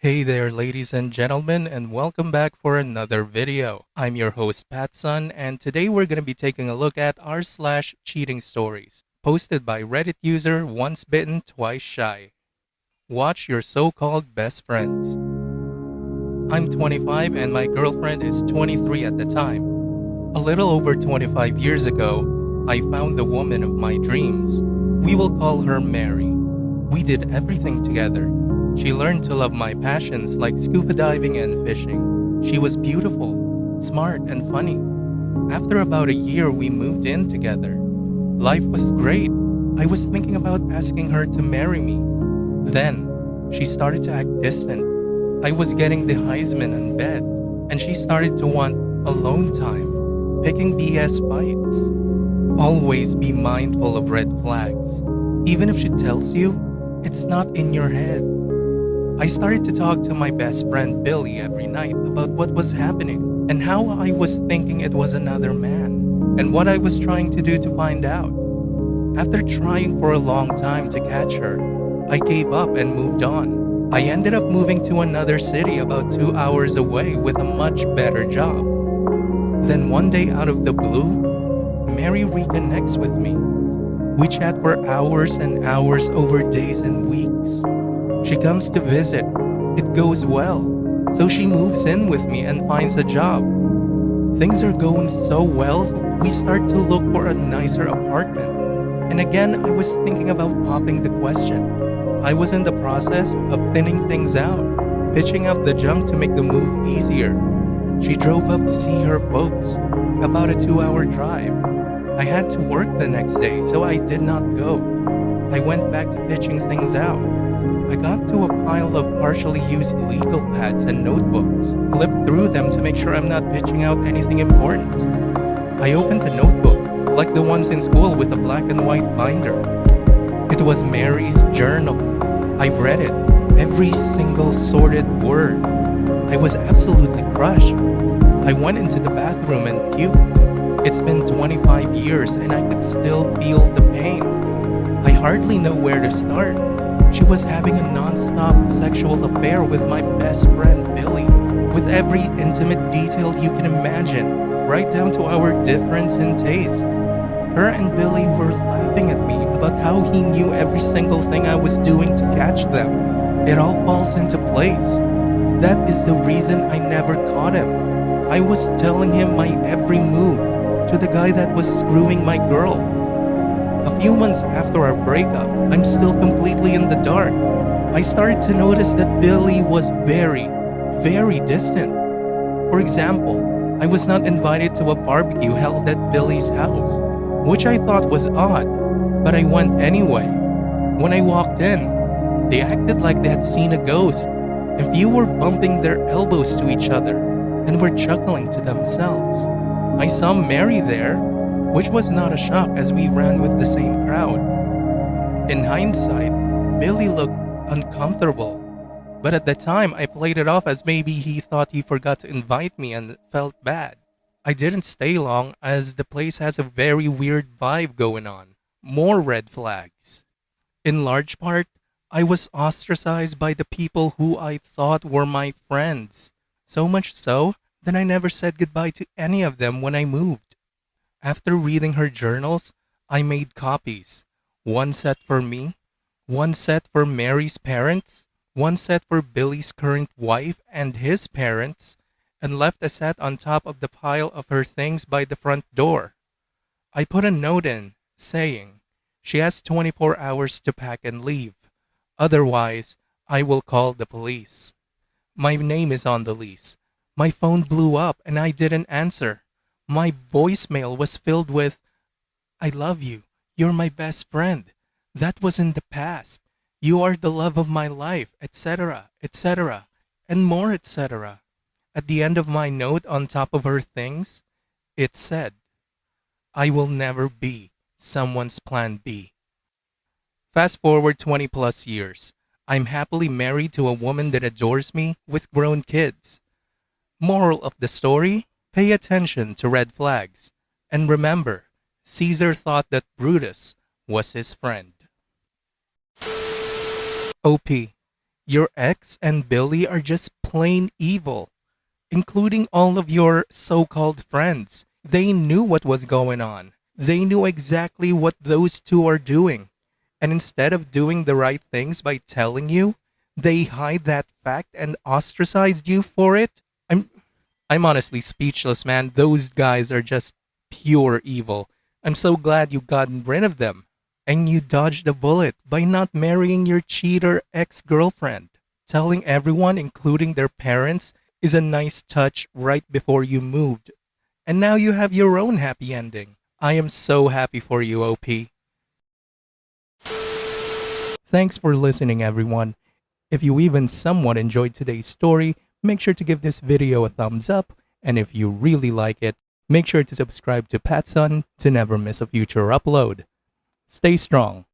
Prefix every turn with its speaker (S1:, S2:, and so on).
S1: Hey there, ladies and gentlemen, and welcome back for another video. I'm your host, Patson, and today we're going to be taking a look at r/cheating stories, posted by Reddit user Once Bitten, Twice Shy. Watch your so-called best friends. I'm 25 and my girlfriend is 23 at the time. A little over 25 years ago, I found the woman of my dreams. We will call her Mary. We did everything together. She learned to love my passions like scuba diving and fishing. She was beautiful, smart, and funny. After about a year, we moved in together. Life was great. I was thinking about asking her to marry me. Then, she started to act distant. I was getting the Heisman in bed, and she started to want alone time, picking BS fights. Always be mindful of red flags. Even if she tells you, it's not in your head. I started to talk to my best friend Billy every night about what was happening and how I was thinking it was another man and what I was trying to do to find out. After trying for a long time to catch her, I gave up and moved on. I ended up moving to another city about 2 hours away with a much better job. Then one day out of the blue, Mary reconnects with me. We chat for hours and hours over days and weeks. She comes to visit. It goes well. So she moves in with me and finds a job. Things are going so well, we start to look for a nicer apartment. And again, I was thinking about popping the question. I was in the process of thinning things out, pitching out the junk to make the move easier. She drove up to see her folks, about a 2-hour drive. I had to work the next day, so I did not go. I went back to pitching things out. I got to a pile of partially used legal pads and notebooks, flipped through them to make sure I'm not pitching out anything important. I opened a notebook, like the ones in school with a black and white binder. It was Mary's journal. I read it, every single sorted word. I was absolutely crushed. I went into the bathroom and puked. It's been 25 years and I could still feel the pain. I hardly know where to start. She was having a non-stop sexual affair with my best friend Billy, with every intimate detail you can imagine, right down to our difference in taste. Her and Billy were laughing at me about how he knew every single thing I was doing to catch them. It all falls into place. That is the reason I never caught him. I was telling him my every move to the guy that was screwing my girl. A few months after our breakup, I'm still completely in the dark. I started to notice that Billy was very, very distant. For example, I was not invited to a barbecue held at Billy's house, which I thought was odd, but I went anyway. When I walked in, they acted like they had seen a ghost. A few were bumping their elbows to each other and were chuckling to themselves. I saw Mary there, which was not a shock as we ran with the same crowd. In hindsight, Billy looked uncomfortable, but at the time I played it off as maybe he thought he forgot to invite me and felt bad. I didn't stay long as the place has a very weird vibe going on. More red flags. In large part, I was ostracized by the people who I thought were my friends. So much so that I never said goodbye to any of them when I moved. After reading her journals, I made copies. One set for me, one set for Mary's parents, one set for Billy's current wife and his parents, and left a set on top of the pile of her things by the front door. I put a note in, saying, she has 24 hours to pack and leave. Otherwise, I will call the police. My name is on the lease. My phone blew up and I didn't answer. My voicemail was filled with, I love you. You're my best friend. That was in the past. You are the love of my life, etc., etc., and more, etc. At the end of my note on top of her things, it said, I will never be someone's plan B. Fast forward 20 plus years. I'm happily married to a woman that adores me with grown kids. Moral of the story? Pay attention to red flags. And remember, Caesar thought that Brutus was his friend. OP. Your ex and Billy are just plain evil, including all of your so called friends. They knew what was going on. They knew exactly what those two are doing. And instead of doing the right things by telling you, they hide that fact and ostracized you for it. I'm I'm honestly speechless, man. Those guys are just pure evil. I'm so glad you gotten rid of them. And you dodged a bullet by not marrying your cheater ex-girlfriend. Telling everyone, including their parents, is a nice touch right before you moved. And now you have your own happy ending. I am so happy for you, OP. Thanks for listening, everyone. If you even somewhat enjoyed today's story, make sure to give this video a thumbs up. And if you really like it, make sure to subscribe to Patson to never miss a future upload. Stay strong.